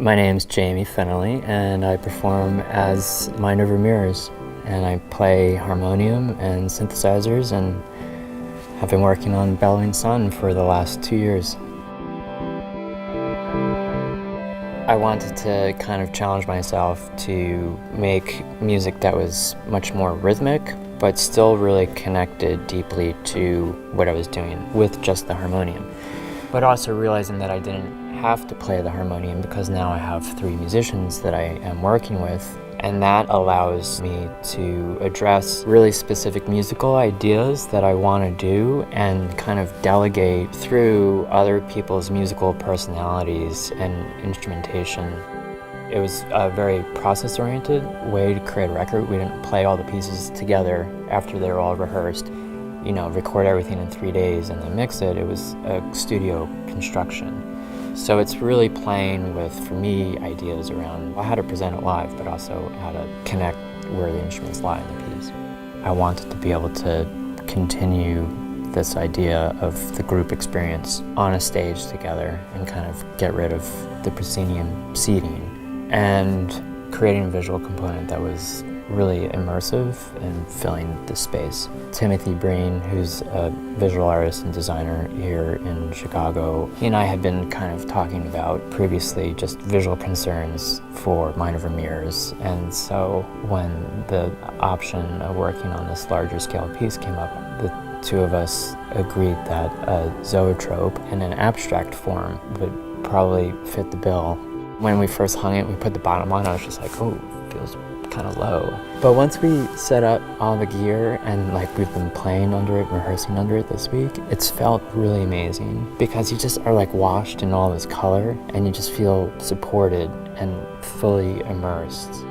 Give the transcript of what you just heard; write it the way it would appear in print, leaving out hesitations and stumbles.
My name's Jaime Fennelly, and I perform as Mind Over Mirrors, and I play harmonium and synthesizers, and have been working on Bellowing Sun for the last 2 years. I wanted to kind of challenge myself to make music that was much more rhythmic, but still really connected deeply to what I was doing with just the harmonium. But also realizing that I didn't have to play the harmonium because now I have 3 musicians that I am working with, and that allows me to address really specific musical ideas that I want to do and kind of delegate through other people's musical personalities and instrumentation. It was a very process-oriented way to create a record. We didn't play all the pieces together after they were all rehearsed, record everything in 3 days and then mix it. It was a studio construction. So it's really playing with, for me, ideas around how to present it live, but also how to connect where the instruments lie in the piece. I wanted to be able to continue this idea of the group experience on a stage together and kind of get rid of the proscenium seating and creating a visual component that was really immersive and filling the space. Timothy Breen, who's a visual artist and designer here in Chicago, he and I had been kind of talking about previously just visual concerns for Mind Over Mirrors, and so when the option of working on this larger scale piece came up, the two of us agreed that a zoetrope in an abstract form would probably fit the bill. When we first hung it, we put the bottom on, I was just like, oh, it feels kind of low. But once we set up all the gear and we've been playing under it, rehearsing under it this week, it's felt really amazing because you just are washed in all this color and you just feel supported and fully immersed.